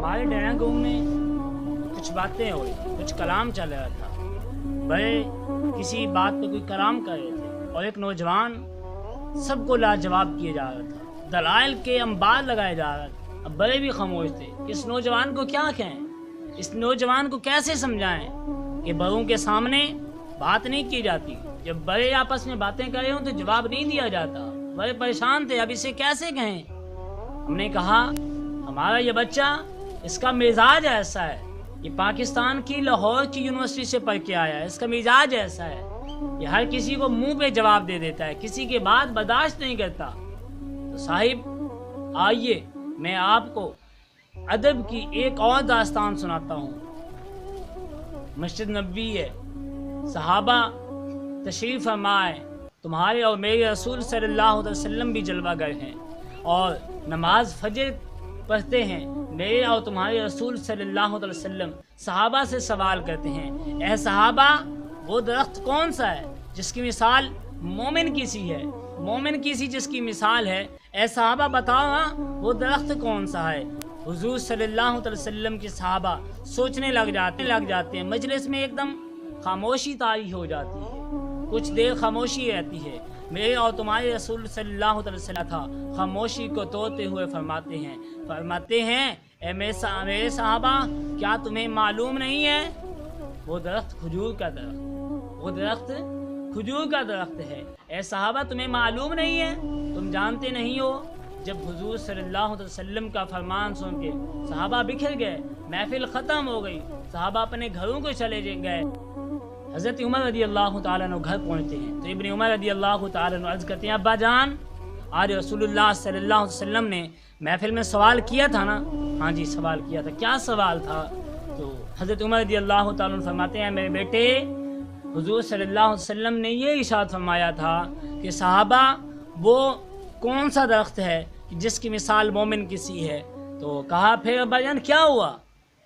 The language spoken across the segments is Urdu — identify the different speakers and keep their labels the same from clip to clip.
Speaker 1: ہمارے ڈرائنگ روم میں کچھ باتیں ہوئی، کچھ کلام چل رہا تھا، بڑے کسی بات پہ کوئی کلام کر رہے تھے اور ایک نوجوان سب کو لاجواب کیے جا رہا تھا، دلائل کے انبار لگائے جا رہا تھا۔ اب بڑے بھی خاموش تھے کہ اس نوجوان کو کیا کہیں، اس نوجوان کو کیسے سمجھائیں کہ بڑوں کے سامنے بات نہیں کی جاتی، جب بڑے آپس میں باتیں کر رہے ہوں تو جواب نہیں دیا جاتا۔ بڑے پریشان تھے، اب اسے کیسے کہیں۔ ہم نے کہا ہمارا یہ بچہ، اس کا مزاج ایسا ہے، یہ پاکستان کی لاہور کی یونیورسٹی سے پڑھ کے آیا ہے، اس کا مزاج ایسا ہے، یہ ہر کسی کو منہ پہ جواب دے دیتا ہے، کسی کی بات برداشت نہیں کرتا۔ تو صاحب آئیے میں آپ کو ادب کی ایک اور داستان سناتا ہوں۔ مسجد نبوی ہے، صحابہ تشریف فرمائے، تمہارے اور میرے رسول صلی اللہ علیہ وسلم بھی جلوہ گر ہیں اور نماز فجر پڑھتے ہیں، میرے اور تمہارے رسول صلی اللہ علیہ وسلم صحابہ سے سوال کرتے ہیں، اے صحابہ وہ درخت کون سا ہے جس کی مثال مومن کی سی ہے، مومن کی سی جس کی مثال ہے، اے صحابہ بتاؤ ہاں وہ درخت کون سا ہے۔ حضور صلی اللہ علیہ وسلم کے صحابہ سوچنے لگ جاتے ہیں، مجلس میں ایک دم خاموشی طاری ہو جاتی ہے، کچھ دیر خاموشی رہتی ہے، میرے اور تمہارے رسول صلی اللہ علیہ وسلم تھا خاموشی کو توڑتے ہوئے فرماتے ہیں اے میرے صحابہ کیا تمہیں معلوم نہیں ہے وہ درخت کھجور کا درخت ہے، اے صحابہ تمہیں معلوم نہیں ہے، تم جانتے نہیں ہو۔ جب حضور صلی اللہ علیہ وسلم کا فرمان سن کے صحابہ بکھر گئے، محفل ختم ہو گئی، صحابہ اپنے گھروں کو چلے گئے۔ حضرت عمر رضی اللہ تعالیٰ عنہ گھر پہنچتے ہیں تو ابن عمر رضی اللہ تعالیٰ عنہ عرض کرتے ہیں ابا جان آج رسول اللہ صلی اللہ علیہ وسلم نے محفل میں سوال کیا تھا نا؟ ہاں جی سوال کیا تھا، کیا سوال تھا؟ تو حضرت عمر رضی اللہ تعالیٰ عنہ فرماتے ہیں میرے بیٹے حضور صلی اللہ علیہ وسلم نے یہ ارشاد فرمایا تھا کہ صحابہ وہ کون سا درخت ہے جس کی مثال مومن کی سی ہے۔ تو کہا پھر ابا جان کیا ہوا؟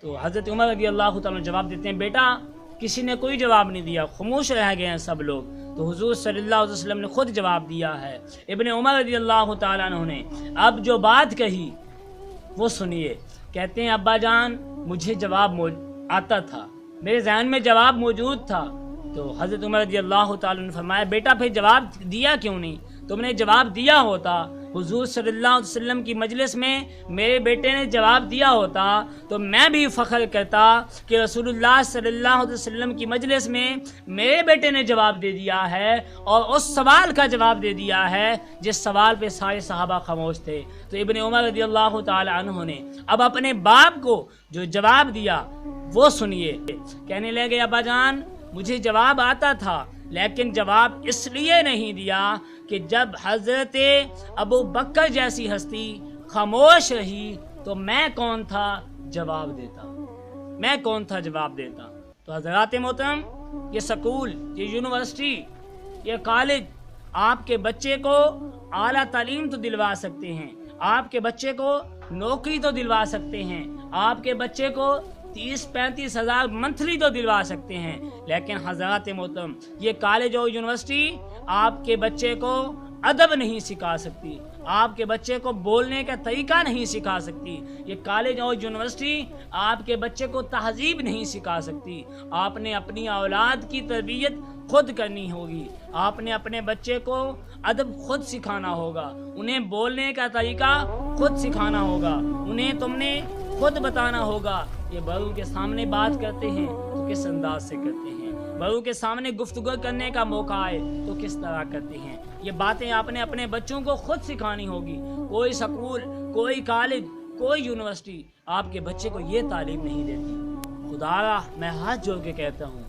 Speaker 1: تو حضرت عمر رضی اللہ تعالیٰ عنہ جواب دیتے ہیں بیٹا کسی نے کوئی جواب نہیں دیا، خاموش رہ گئے ہیں سب لوگ، تو حضور صلی اللہ علیہ وسلم نے خود جواب دیا ہے۔ ابن عمر رضی اللہ تعالیٰ عنہ نے اب جو بات کہی وہ سنیے، کہتے ہیں ابا جان مجھے جواب آتا تھا، میرے ذہن میں جواب موجود تھا۔ تو حضرت عمر رضی اللہ تعالیٰ عنہ نے فرمایا بیٹا پھر جواب دیا کیوں نہیں؟ تم نے جواب دیا ہوتا، حضور صلی اللہ علیہ وسلم کی مجلس میں میرے بیٹے نے جواب دیا ہوتا تو میں بھی فخر کرتا کہ رسول اللہ صلی اللہ علیہ وسلم کی مجلس میں میرے بیٹے نے جواب دے دیا ہے اور اس سوال کا جواب دے دیا ہے جس سوال پہ سارے صحابہ خاموش تھے۔ تو ابن عمر رضی اللہ تعالی عنہ نے اب اپنے باپ کو جو جواب دیا وہ سنیے، کہنے لگے ابا جان مجھے جواب آتا تھا لیکن جواب اس لیے نہیں دیا کہ جب حضرت ابو بکر جیسی ہستی خاموش رہی تو میں کون تھا جواب دیتا۔ تو حضرات محترم یہ سکول، یہ یونیورسٹی، یہ کالج آپ کے بچے کو اعلیٰ تعلیم تو دلوا سکتے ہیں، آپ کے بچے کو نوکری تو دلوا سکتے ہیں، آپ کے بچے کو 30-35 ہزار منتھلی تو دلوا سکتے ہیں، لیکن حضرات محترم یہ کالج اور یونیورسٹی آپ کے بچے کو ادب نہیں سکھا سکتی، آپ کے بچے کو بولنے کا طریقہ نہیں سکھا سکتی، یہ کالج اور یونیورسٹی آپ کے بچے کو تہذیب نہیں سکھا سکتی۔ آپ نے اپنی اولاد کی تربیت خود کرنی ہوگی، آپ نے اپنے بچے کو ادب خود سکھانا ہوگا، انہیں بولنے کا طریقہ خود سکھانا ہوگا، انہیں تم نے خود بتانا ہوگا۔ یہ بڑوں کے سامنے بات کرتے ہیں تو کس انداز سے کرتے ہیں، بڑوں کے سامنے گفتگو کرنے کا موقع آئے تو کس طرح کرتے ہیں، یہ باتیں آپ نے اپنے بچوں کو خود سکھانی ہوگی۔ کوئی سکول، کوئی کالج، کوئی یونیورسٹی آپ کے بچے کو یہ تعلیم نہیں دیتی۔ خدایا میں ہاتھ جوڑ کے کہتا ہوں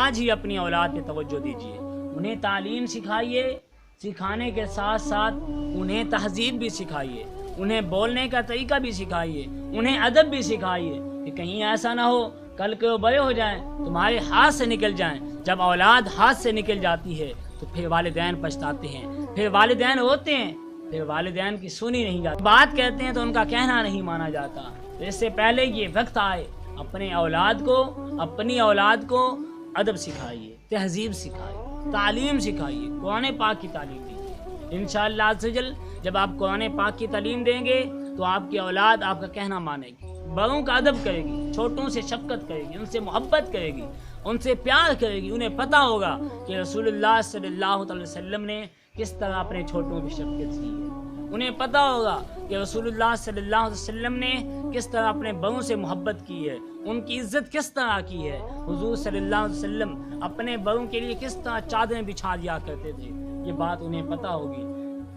Speaker 1: آج ہی اپنی اولاد پہ توجہ دیجیے، انہیں تعلیم سکھائیے، سکھانے کے ساتھ ساتھ انہیں تہذیب بھی سکھائیے، انہیں بولنے کا طریقہ بھی سکھائیے، انہیں ادب بھی سکھائیے کہ کہیں ایسا نہ ہو کل کے وہ بڑے ہو جائیں تمہارے ہاتھ سے نکل جائیں۔ جب اولاد ہاتھ سے نکل جاتی ہے تو پھر والدین پچھتاتے ہیں، پھر والدین ہوتے ہیں، پھر والدین کی سنی نہیں جاتی، بات کہتے ہیں تو ان کا کہنا نہیں مانا جاتا۔ تو اس سے پہلے یہ وقت آئے اپنی اولاد کو ادب سکھائیے، تہذیب سکھائیے، تعلیم سکھائیے، قرآن پاک کی تعلیم دیجیے۔ انشاءاللہ عز و جل جب آپ قرآن پاک کی تعلیم دیں گے تو آپ کی اولاد آپ کا کہنا مانے گی، بڑوں کا ادب کرے گی، چھوٹوں سے شفقت کرے گی، ان سے محبت کرے گی، ان سے پیار کرے گی، انہیں پتہ ہوگا کہ رسول اللہ صلی اللہ علیہ وسلم نے کس طرح اپنے چھوٹوں کی شفقت کی ہے، انہیں پتہ ہوگا کہ رسول اللہ صلی اللہ علیہ وسلم نے کس طرح اپنے بڑوں سے محبت کی ہے، ان کی عزت کس طرح کی ہے، حضور صلی اللہ علیہ وسلم اپنے بڑوں کے لیے کس طرح چادریں بچھا دیا کرتے تھے، یہ بات انہیں پتہ ہوگی۔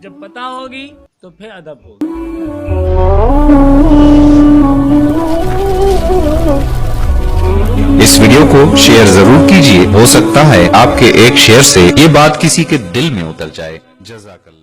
Speaker 1: جب پتہ ہوگی تو پھر ادب ہوگا۔
Speaker 2: اس ویڈیو کو شیئر ضرور کیجئے، ہو سکتا ہے آپ کے ایک شیئر سے یہ بات کسی کے دل میں اتر جائے۔ جزاک اللہ۔